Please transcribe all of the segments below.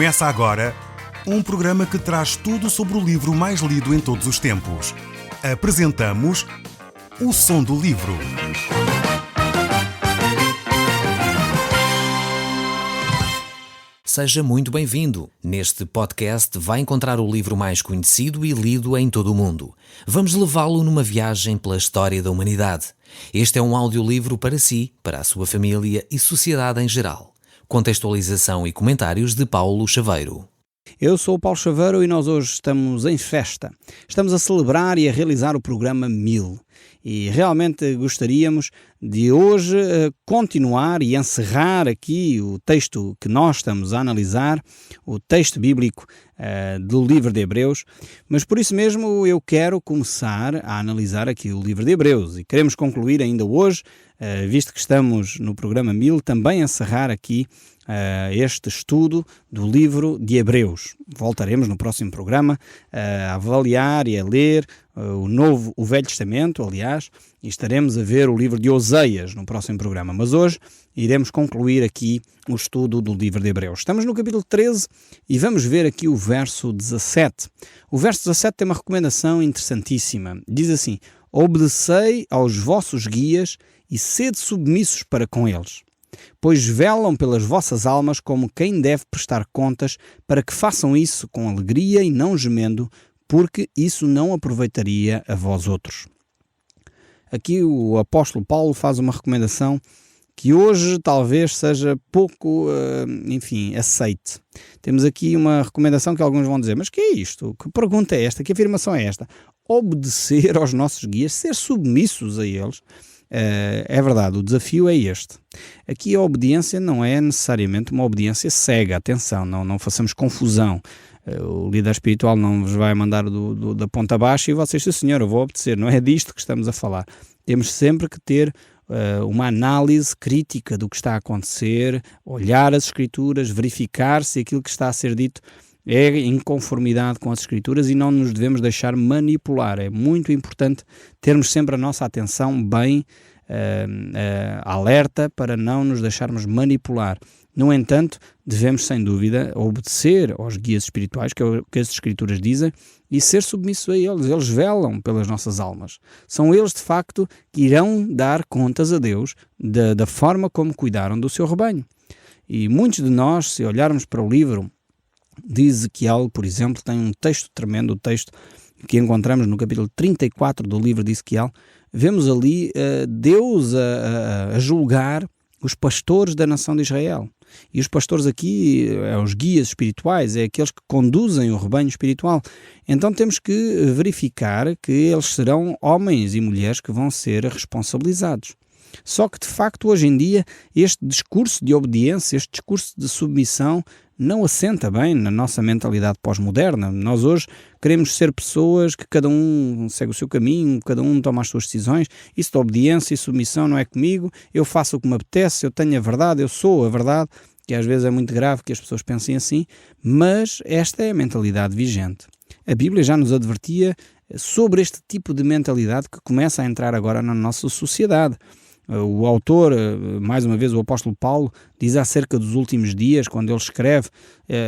Começa agora um programa que traz tudo sobre o livro mais lido em todos os tempos. Apresentamos O Som do Livro. Seja muito bem-vindo. Neste podcast vai encontrar o livro mais conhecido e lido em todo o mundo. Vamos levá-lo numa viagem pela história da humanidade. Este é um audiolivro para si, para a sua família e sociedade em geral. Contextualização e comentários de Paulo Chaveiro. Eu sou o Paulo Chaveiro e nós hoje estamos em festa. Estamos a celebrar e a realizar o programa 1000. E realmente gostaríamos de hoje continuar e encerrar aqui o texto que nós estamos a analisar, o texto bíblico do livro de Hebreus, mas por isso mesmo eu quero começar a analisar aqui o livro de Hebreus e queremos concluir ainda hoje, visto que estamos no programa 1000, também encerrar aqui este estudo do livro de Hebreus. Voltaremos no próximo programa a avaliar e a ler o Velho Testamento, aliás, e estaremos a ver o livro de Oseias no próximo programa. Mas hoje iremos concluir aqui o estudo do livro de Hebreus. Estamos no capítulo 13 e vamos ver aqui o verso 17. O verso 17 tem uma recomendação interessantíssima. Diz assim: obedecei aos vossos guias e sede submissos para com eles, pois velam pelas vossas almas como quem deve prestar contas, para que façam isso com alegria e não gemendo, porque isso não aproveitaria a vós outros. Aqui o apóstolo Paulo faz uma recomendação que hoje talvez seja pouco, aceite. Temos aqui uma recomendação que alguns vão dizer: mas que é isto? Que pergunta é esta? Que afirmação é esta? Obedecer aos nossos guias, ser submissos a eles. É verdade, o desafio é este. Aqui a obediência não é necessariamente uma obediência cega, atenção, não façamos confusão. O líder espiritual não vos vai mandar da ponta baixa e vocês, sim senhor, eu vou obedecer. Não é disto que estamos a falar. Temos sempre que ter uma análise crítica do que está a acontecer, olhar as Escrituras, verificar se aquilo que está a ser dito é em conformidade com as Escrituras e não nos devemos deixar manipular. É muito importante termos sempre a nossa atenção bem alerta para não nos deixarmos manipular. No entanto, devemos sem dúvida obedecer aos guias espirituais, que é o que as Escrituras dizem, e ser submissos a eles. Eles velam pelas nossas almas. São eles, de facto, que irão dar contas a Deus da forma como cuidaram do seu rebanho. E muitos de nós, se olharmos para o livro de Ezequiel, por exemplo, tem um texto tremendo, o texto que encontramos no capítulo 34 do livro de Ezequiel. Vemos ali Deus a julgar os pastores da nação de Israel. E os pastores aqui, os guias espirituais, é aqueles que conduzem o rebanho espiritual. Então temos que verificar que eles serão homens e mulheres que vão ser responsabilizados. Só que, de facto, hoje em dia, este discurso de obediência, este discurso de submissão, não assenta bem na nossa mentalidade pós-moderna. Nós hoje queremos ser pessoas que cada um segue o seu caminho, cada um toma as suas decisões. Isso de obediência e submissão não é comigo, eu faço o que me apetece, eu tenho a verdade, eu sou a verdade, que às vezes é muito grave que as pessoas pensem assim, mas esta é a mentalidade vigente. A Bíblia já nos advertia sobre este tipo de mentalidade que começa a entrar agora na nossa sociedade. O autor, mais uma vez o apóstolo Paulo, diz acerca dos últimos dias, quando ele escreve,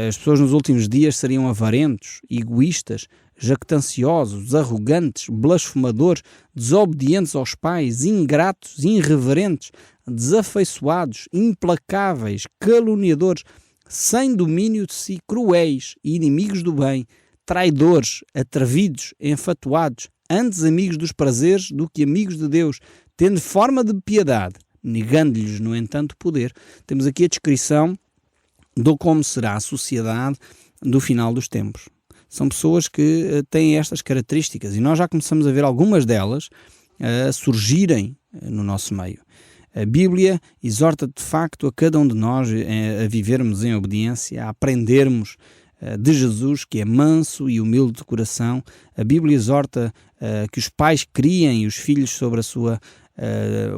as pessoas nos últimos dias seriam avarentos, egoístas, jactanciosos, arrogantes, blasfemadores, desobedientes aos pais, ingratos, irreverentes, desafeiçoados, implacáveis, caluniadores, sem domínio de si, cruéis, inimigos do bem, traidores, atrevidos, enfatuados, antes amigos dos prazeres do que amigos de Deus, tendo forma de piedade, negando-lhes, no entanto, poder. Temos aqui a descrição de como será a sociedade do final dos tempos. São pessoas que têm estas características e nós já começamos a ver algumas delas a surgirem no nosso meio. A Bíblia exorta de facto a cada um de nós a vivermos em obediência, a aprendermos de Jesus, que é manso e humilde de coração. A Bíblia exorta que os pais criem os filhos sobre a sua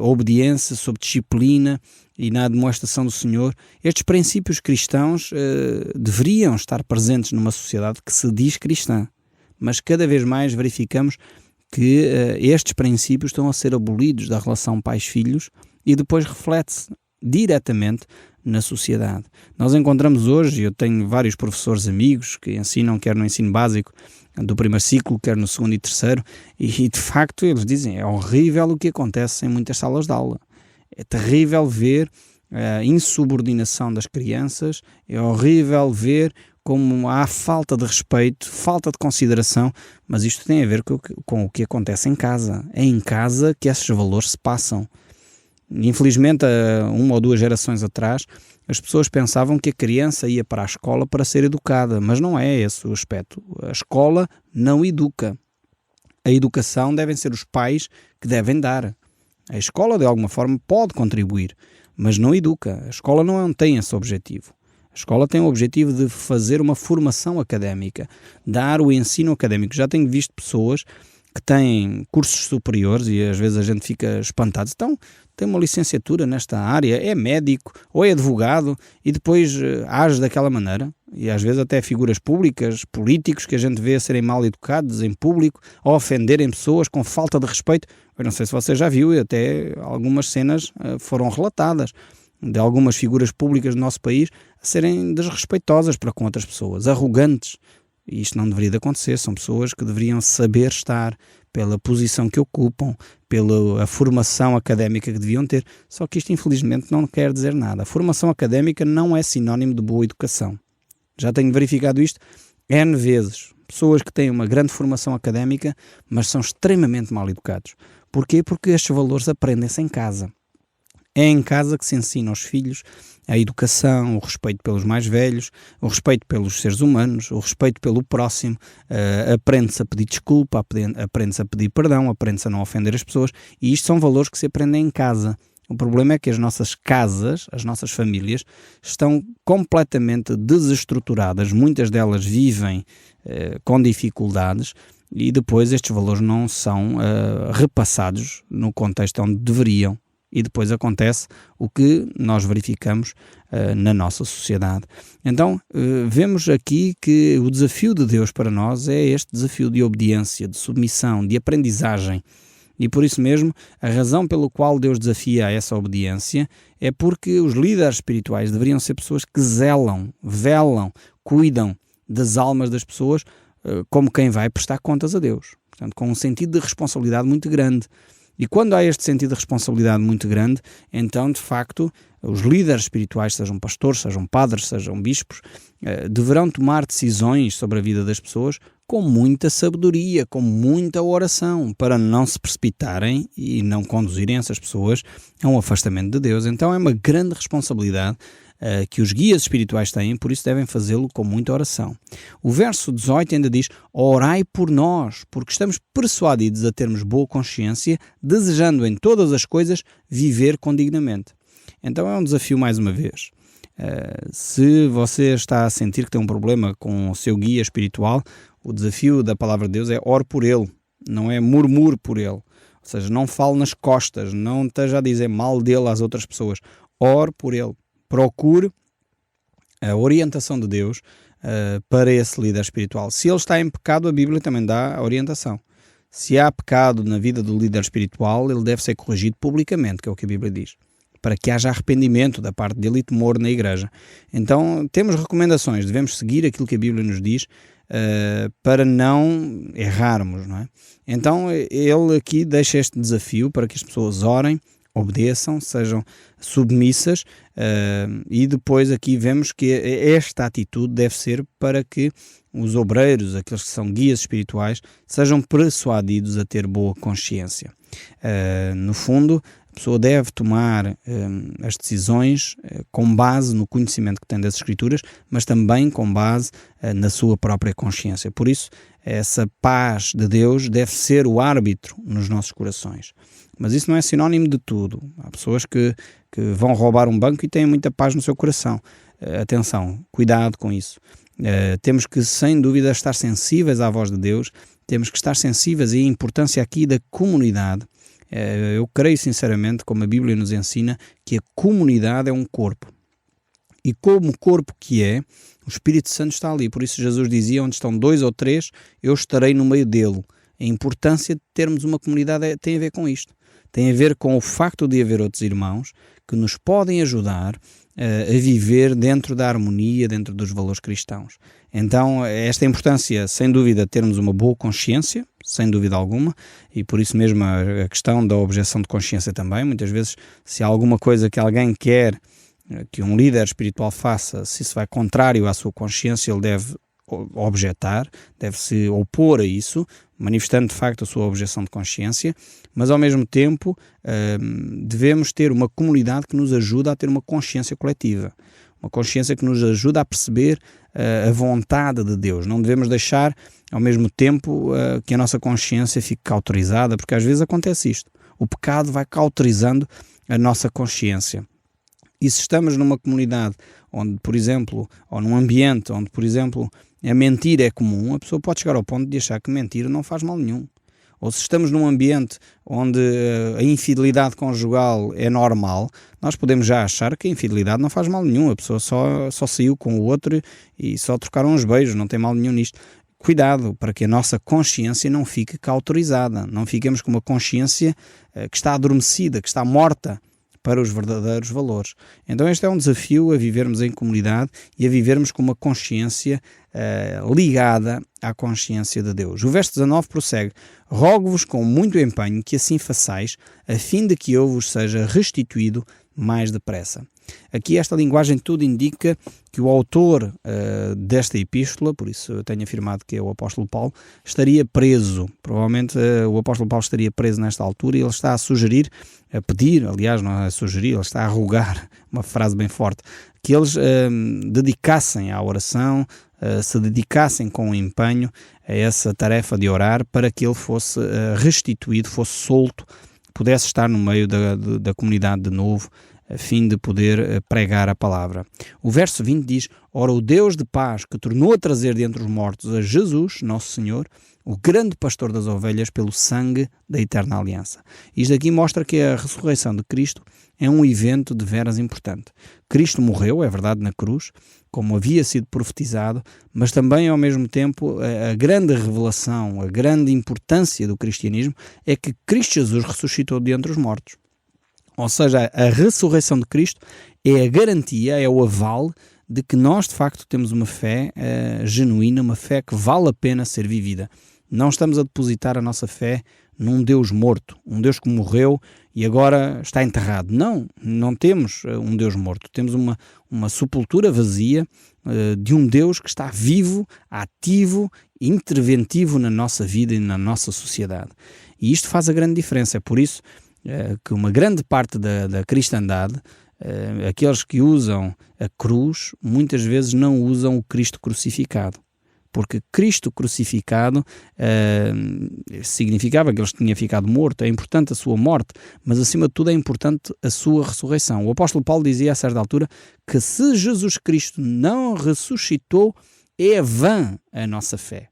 obediência, sobre disciplina e na demonstração do Senhor. Estes princípios cristãos deveriam estar presentes numa sociedade que se diz cristã, mas cada vez mais verificamos que estes princípios estão a ser abolidos da relação pais-filhos e depois reflete-se diretamente na sociedade. Nós encontramos hoje, eu tenho vários professores amigos que ensinam, quer no ensino básico do primeiro ciclo, quer no segundo e terceiro, e de facto eles dizem, é horrível o que acontece em muitas salas de aula. É terrível ver a insubordinação das crianças, é horrível ver como há falta de respeito, falta de consideração, mas isto tem a ver com o que acontece em casa. É em casa que esses valores se passam. Infelizmente, há 1 ou 2 gerações atrás, as pessoas pensavam que a criança ia para a escola para ser educada, mas não é esse o aspecto. A escola não educa. A educação devem ser os pais que devem dar. A escola, de alguma forma, pode contribuir, mas não educa. A escola não tem esse objetivo. A escola tem o objetivo de fazer uma formação académica, dar o ensino académico. Já tenho visto pessoas que têm cursos superiores e às vezes a gente fica espantado. Então, tem uma licenciatura nesta área, é médico ou é advogado e depois age daquela maneira. E às vezes até figuras públicas, políticos que a gente vê serem mal educados em público ou ofenderem pessoas com falta de respeito. Eu não sei se você já viu, e até algumas cenas foram relatadas de algumas figuras públicas do nosso país a serem desrespeitosas para com outras pessoas, arrogantes. E isto não deveria de acontecer. São pessoas que deveriam saber estar pela posição que ocupam, pela formação académica que deviam ter. Só que isto, infelizmente, não quer dizer nada. A formação académica não é sinónimo de boa educação. Já tenho verificado isto N vezes. Pessoas que têm uma grande formação académica, mas são extremamente mal educados. Porquê? Porque estes valores aprendem-se em casa. É em casa que se ensina aos filhos a educação, o respeito pelos mais velhos, o respeito pelos seres humanos, o respeito pelo próximo, aprende-se a pedir desculpa, aprende-se a pedir perdão, aprende-se a não ofender as pessoas, e isto são valores que se aprendem em casa. O problema é que as nossas casas, as nossas famílias, estão completamente desestruturadas, muitas delas vivem com dificuldades, e depois estes valores não são repassados no contexto onde deveriam. E depois acontece o que nós verificamos na nossa sociedade. Então, vemos aqui que o desafio de Deus para nós é este desafio de obediência, de submissão, de aprendizagem. E por isso mesmo, a razão pela qual Deus desafia a essa obediência é porque os líderes espirituais deveriam ser pessoas que zelam, velam, cuidam das almas das pessoas como quem vai prestar contas a Deus. Portanto, com um sentido de responsabilidade muito grande. E quando há este sentido de responsabilidade muito grande, então, de facto, os líderes espirituais, sejam pastores, sejam padres, sejam bispos, deverão tomar decisões sobre a vida das pessoas com muita sabedoria, com muita oração, para não se precipitarem e não conduzirem essas pessoas a um afastamento de Deus. Então é uma grande responsabilidade que os guias espirituais têm, por isso devem fazê-lo com muita oração. O verso 18 ainda diz: orai por nós, porque estamos persuadidos a termos boa consciência, desejando em todas as coisas viver condignamente. Então é um desafio mais uma vez. Se você está a sentir que tem um problema com o seu guia espiritual, o desafio da palavra de Deus é ore por ele, não é murmure por ele. Ou seja, não fale nas costas, não esteja a dizer mal dele às outras pessoas. Ore por ele. Procure a orientação de Deus para esse líder espiritual. Se ele está em pecado, a Bíblia também dá a orientação. Se há pecado na vida do líder espiritual, ele deve ser corrigido publicamente, que é o que a Bíblia diz, para que haja arrependimento da parte dele e temor na igreja. Então, temos recomendações, devemos seguir aquilo que a Bíblia nos diz para não errarmos, não é? Então, ele aqui deixa este desafio para que as pessoas orem, obedeçam, sejam submissas, e depois aqui vemos que esta atitude deve ser para que os obreiros, aqueles que são guias espirituais, sejam persuadidos a ter boa consciência. No fundo, a pessoa deve tomar as decisões com base no conhecimento que tem das Escrituras, mas também com base na sua própria consciência. Por isso, essa paz de Deus deve ser o árbitro nos nossos corações. Mas isso não é sinónimo de tudo. Há pessoas que vão roubar um banco e têm muita paz no seu coração. Atenção, cuidado com isso. Temos que, sem dúvida, estar sensíveis à voz de Deus. Temos que estar sensíveis à importância aqui da comunidade. Eu creio sinceramente, como a Bíblia nos ensina, que a comunidade é um corpo. E como corpo que é, o Espírito Santo está ali. Por isso Jesus dizia, onde estão 2 ou 3, eu estarei no meio dele. A importância de termos uma comunidade tem a ver com isto. Tem a ver com o facto de haver outros irmãos que nos podem ajudar a viver dentro da harmonia, dentro dos valores cristãos. Então, esta importância, sem dúvida, termos uma boa consciência, sem dúvida alguma, e por isso mesmo a questão da objeção de consciência também. Muitas vezes, se há alguma coisa que alguém quer que um líder espiritual faça, se isso vai contrário à sua consciência, ele deve objetar, deve-se opor a isso, manifestando de facto a sua objeção de consciência, mas ao mesmo tempo devemos ter uma comunidade que nos ajuda a ter uma consciência coletiva, uma consciência que nos ajuda a perceber a vontade de Deus. Não devemos deixar ao mesmo tempo que a nossa consciência fique cauterizada, porque às vezes acontece isto, o pecado vai cauterizando a nossa consciência. E se estamos numa comunidade onde, por exemplo, ou num ambiente onde, por exemplo, a mentira é comum, a pessoa pode chegar ao ponto de achar que mentir não faz mal nenhum. Ou se estamos num ambiente onde a infidelidade conjugal é normal, nós podemos já achar que a infidelidade não faz mal nenhum. A pessoa só saiu com o outro e só trocaram uns beijos, não tem mal nenhum nisto. Cuidado para que a nossa consciência não fique cauterizada, não fiquemos com uma consciência que está adormecida, que está morta para os verdadeiros valores. Então este é um desafio a vivermos em comunidade e a vivermos com uma consciência ligada à consciência de Deus. O verso 19 prossegue: rogo-vos com muito empenho que assim façais, a fim de que eu vos seja restituído mais depressa. Aqui esta linguagem tudo indica que o autor desta epístola, por isso eu tenho afirmado que é o apóstolo Paulo, estaria preso. Provavelmente o apóstolo Paulo estaria preso nesta altura e ele está a sugerir, a pedir, aliás não é a sugerir, ele está a rogar, uma frase bem forte, que eles dedicassem à oração, se dedicassem com empenho a essa tarefa de orar para que ele fosse restituído, fosse solto, pudesse estar no meio da comunidade de novo, a fim de poder pregar a palavra. O verso 20 diz: ora, o Deus de paz, que tornou a trazer de entre os mortos a Jesus, nosso Senhor, o grande pastor das ovelhas, pelo sangue da eterna aliança. Isto aqui mostra que a ressurreição de Cristo é um evento de veras importante. Cristo morreu, é verdade, na cruz, como havia sido profetizado, mas também, ao mesmo tempo, a grande revelação, a grande importância do cristianismo é que Cristo Jesus ressuscitou de entre os mortos. Ou seja, a ressurreição de Cristo é a garantia, é o aval de que nós, de facto, temos uma fé genuína, uma fé que vale a pena ser vivida. Não estamos a depositar a nossa fé num Deus morto, um Deus que morreu e agora está enterrado. Não temos um Deus morto. Temos uma sepultura vazia de um Deus que está vivo, ativo, interventivo na nossa vida e na nossa sociedade. E isto faz a grande diferença. É por isso que uma grande parte da cristandade, aqueles que usam a cruz, muitas vezes não usam o Cristo crucificado. Porque Cristo crucificado significava que ele tinha ficado morto. É importante a sua morte, mas acima de tudo é importante a sua ressurreição. O apóstolo Paulo dizia a certa altura que se Jesus Cristo não ressuscitou, é vã a nossa fé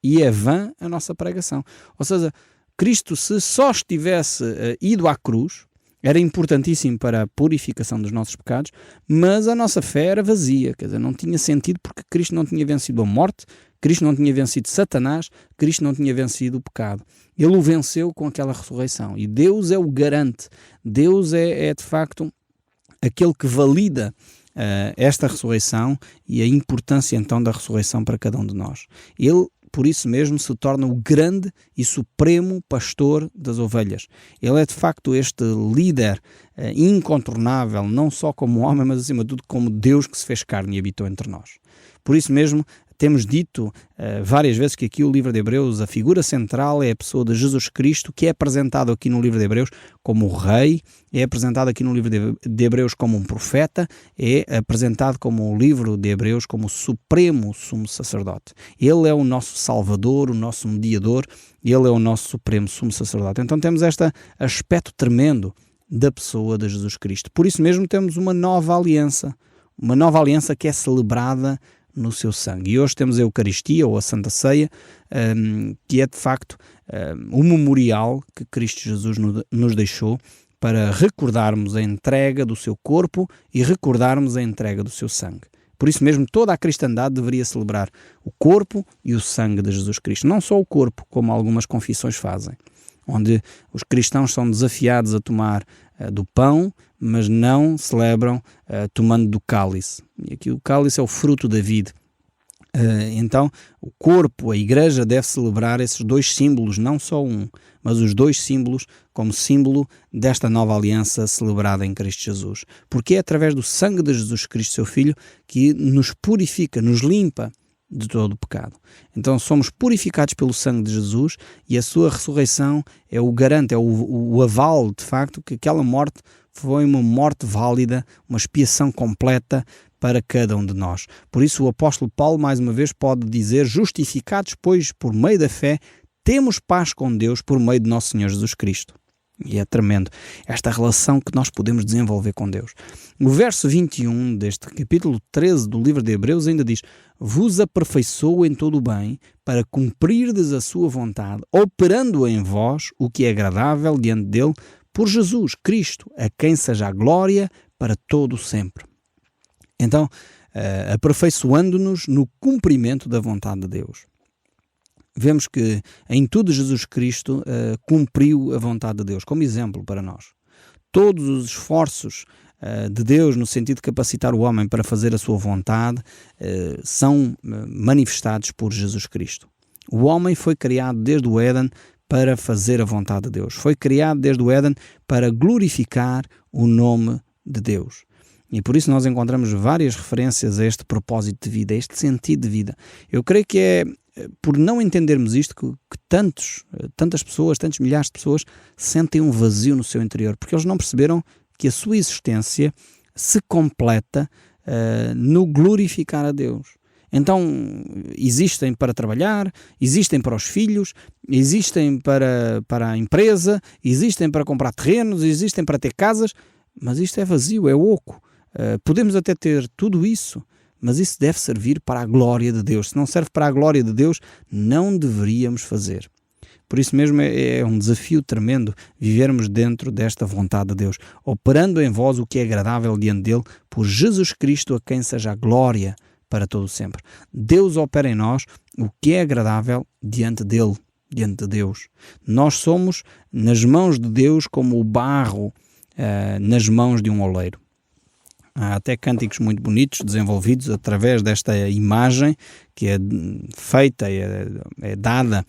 e é vã a nossa pregação. Ou seja, Cristo, se só estivesse ido à cruz, era importantíssimo para a purificação dos nossos pecados, mas a nossa fé era vazia, quer dizer, não tinha sentido porque Cristo não tinha vencido a morte, Cristo não tinha vencido Satanás, Cristo não tinha vencido o pecado. Ele o venceu com aquela ressurreição e Deus é o garante, Deus é de facto aquele que valida esta ressurreição e a importância então da ressurreição para cada um de nós. Ele, por isso mesmo, se torna o grande e supremo pastor das ovelhas. Ele é de facto este líder incontornável, não só como homem, mas acima de tudo como Deus que se fez carne e habitou entre nós. Por isso mesmo, temos dito várias vezes que aqui o livro de Hebreus, a figura central é a pessoa de Jesus Cristo, que é apresentado aqui no livro de Hebreus como o rei, é apresentado aqui no livro de Hebreus como um profeta, é apresentado como o livro de Hebreus como o supremo sumo sacerdote. Ele é o nosso salvador, o nosso mediador, ele é o nosso supremo sumo sacerdote. Então temos este aspecto tremendo da pessoa de Jesus Cristo. Por isso mesmo temos uma nova aliança que é celebrada no seu sangue. E hoje temos a Eucaristia, ou a Santa Ceia, que é de facto o memorial que Cristo Jesus nos deixou para recordarmos a entrega do seu corpo e recordarmos a entrega do seu sangue. Por isso mesmo, toda a cristandade deveria celebrar o corpo e o sangue de Jesus Cristo. Não só o corpo, como algumas confissões fazem, onde os cristãos são desafiados a tomar do pão, mas não celebram tomando do cálice. E aqui o cálice é o fruto da vide. Então, o corpo, a igreja, deve celebrar esses dois símbolos, não só um, mas os dois símbolos como símbolo desta nova aliança celebrada em Cristo Jesus. Porque é através do sangue de Jesus Cristo, seu Filho, que nos purifica, nos limpa de todo o pecado. Então somos purificados pelo sangue de Jesus e a sua ressurreição é o garante, é o aval, de facto, que aquela morte foi uma morte válida, uma expiação completa para cada um de nós. Por isso o apóstolo Paulo, mais uma vez, pode dizer: justificados, pois, por meio da fé, temos paz com Deus por meio de nosso Senhor Jesus Cristo. E é tremendo esta relação que nós podemos desenvolver com Deus. O verso 21 deste capítulo 13 do livro de Hebreus ainda diz: vos aperfeiçoou em todo o bem, para cumprirdes a sua vontade, operando em vós o que é agradável diante dele, por Jesus Cristo, a quem seja a glória para todo o sempre. Então, aperfeiçoando-nos no cumprimento da vontade de Deus. Vemos que em tudo Jesus Cristo cumpriu a vontade de Deus, como exemplo para nós. Todos os esforços de Deus no sentido de capacitar o homem para fazer a sua vontade são manifestados por Jesus Cristo. O homem foi criado desde o Éden para fazer a vontade de Deus. Foi criado desde o Éden para glorificar o nome de Deus. E por isso nós encontramos várias referências a este propósito de vida, a este sentido de vida. Eu creio que é por não entendermos isto que tantas pessoas, tantos milhares de pessoas sentem um vazio no seu interior, porque eles não perceberam que a sua existência se completa no glorificar a Deus. Então existem para trabalhar, existem para os filhos, existem para a empresa, existem para comprar terrenos, existem para ter casas, mas isto é vazio, é oco. Podemos até ter tudo isso, mas isso deve servir para a glória de Deus. Se não serve para a glória de Deus, não deveríamos fazer. Por isso mesmo é um desafio tremendo vivermos dentro desta vontade de Deus, operando em vós o que é agradável diante dele, por Jesus Cristo, a quem seja a glória para todo sempre. Deus opera em nós o que é agradável diante dele, diante de Deus. Nós somos nas mãos de Deus como o barro nas mãos de um oleiro. Há até cânticos muito bonitos desenvolvidos através desta imagem que é feita, é dada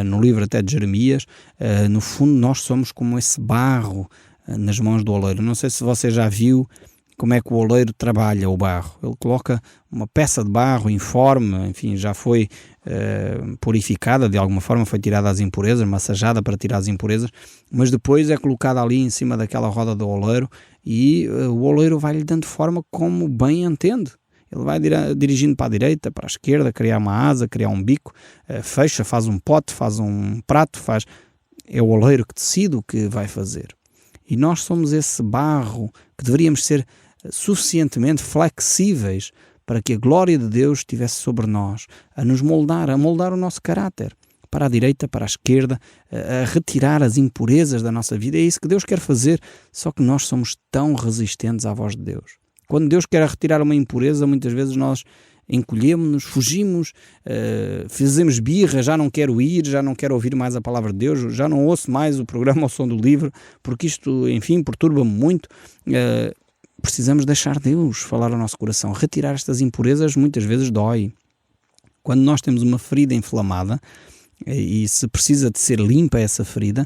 no livro até de Jeremias. No fundo, nós somos como esse barro nas mãos do oleiro. Não sei se você já viu como é que o oleiro trabalha o barro. Ele coloca uma peça de barro informe, enfim, já foi purificada de alguma forma, foi tirada as impurezas, massajada para tirar as impurezas, mas depois é colocada ali em cima daquela roda do oleiro e o oleiro vai-lhe dando forma como bem entende. Ele vai dirigindo para a direita, para a esquerda, criar uma asa, criar um bico, fecha, faz um pote, faz um prato, é o oleiro que decide o que vai fazer. E nós somos esse barro que deveríamos ser suficientemente flexíveis para que a glória de Deus estivesse sobre nós, a nos moldar, a moldar o nosso caráter, para a direita, para a esquerda, a retirar as impurezas da nossa vida. É isso que Deus quer fazer, só que nós somos tão resistentes à voz de Deus. Quando Deus quer retirar uma impureza, muitas vezes nós encolhemos-nos, fugimos, fazemos birra, já não quero ir, já não quero ouvir mais a palavra de Deus, já não ouço mais o programa ao som do livro, porque isto, enfim, perturba-me muito. Precisamos deixar Deus falar ao nosso coração. Retirar estas impurezas muitas vezes dói. Quando nós temos uma ferida inflamada e se precisa de ser limpa essa ferida,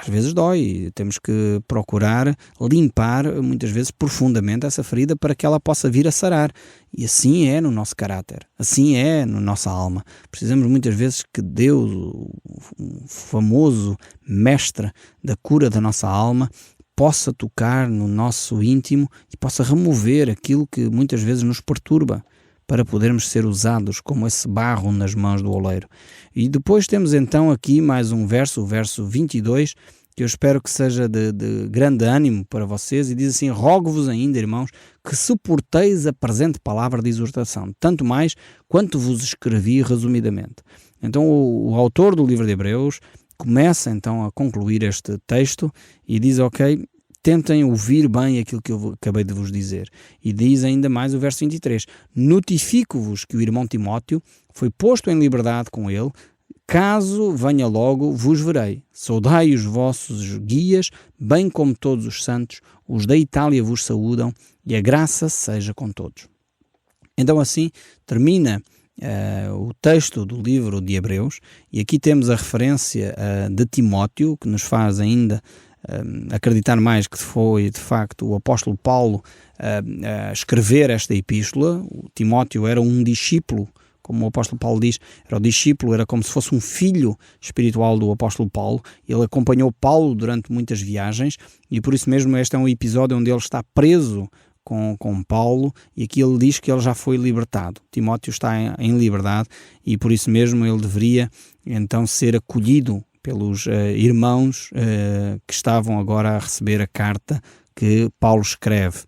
às vezes dói. Temos que procurar limpar muitas vezes profundamente essa ferida para que ela possa vir a sarar. E assim é no nosso caráter, assim é na nossa alma. Precisamos muitas vezes que Deus, o famoso mestre da cura da nossa alma, possa tocar no nosso íntimo e possa remover aquilo que muitas vezes nos perturba, para podermos ser usados como esse barro nas mãos do oleiro. E depois temos então aqui mais um verso, o verso 22, que eu espero que seja de grande ânimo para vocês, e diz assim: rogo-vos ainda, irmãos, que suporteis a presente palavra de exortação, tanto mais quanto vos escrevi resumidamente. Então o autor do livro de Hebreus começa então a concluir este texto e diz: ok, tentem ouvir bem aquilo que eu acabei de vos dizer. E diz ainda mais o verso 23: notifico-vos que o irmão Timóteo foi posto em liberdade com ele, caso venha logo, vos verei. Saudai os vossos guias, bem como todos os santos. Os da Itália vos saúdam e a graça seja com todos. Então assim termina o texto do livro de Hebreus, e aqui temos a referência de Timóteo, que nos faz ainda acreditar mais que foi de facto o apóstolo Paulo a escrever esta epístola. O Timóteo era um discípulo, como o apóstolo Paulo diz, era o discípulo, era como se fosse um filho espiritual do apóstolo Paulo. Ele acompanhou Paulo durante muitas viagens e por isso mesmo este é um episódio onde ele está preso com Paulo, e aqui ele diz que ele já foi libertado. Timóteo está em liberdade e por isso mesmo ele deveria então ser acolhido pelos irmãos que estavam agora a receber a carta que Paulo escreve.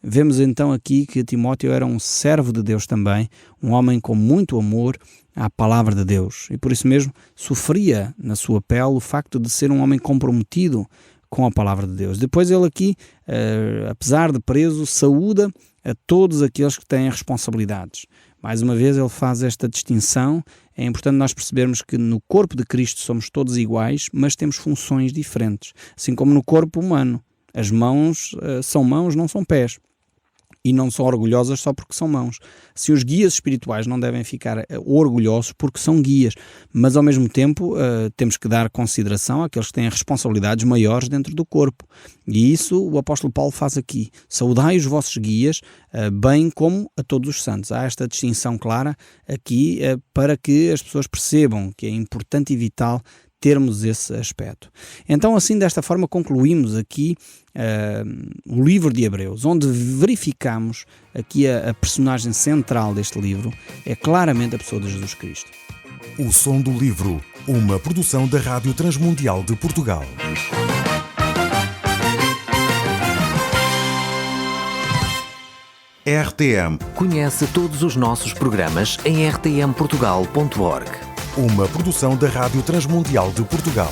Vemos então aqui que Timóteo era um servo de Deus também, um homem com muito amor à palavra de Deus, e por isso mesmo sofria na sua pele o facto de ser um homem comprometido com a palavra de Deus. Depois ele aqui, apesar de preso, saúda a todos aqueles que têm responsabilidades. Mais uma vez ele faz esta distinção. É importante nós percebermos que no corpo de Cristo somos todos iguais, mas temos funções diferentes. Assim como no corpo humano. As mãos são mãos, não são pés. E não são orgulhosas só porque são mãos. Se os guias espirituais não devem ficar orgulhosos porque são guias, mas ao mesmo tempo temos que dar consideração àqueles que têm responsabilidades maiores dentro do corpo. E isso o apóstolo Paulo faz aqui. Saudai os vossos guias, bem como a todos os santos. Há esta distinção clara aqui para que as pessoas percebam que é importante e vital termos esse aspecto. Então, assim, desta forma, concluímos aqui o livro de Hebreus, onde verificamos aqui a personagem central deste livro, é claramente a pessoa de Jesus Cristo. O Som do Livro, uma produção da Rádio Transmundial de Portugal. RTM. Conhece todos os nossos programas em rtmportugal.org. Uma produção da Rádio Transmundial de Portugal.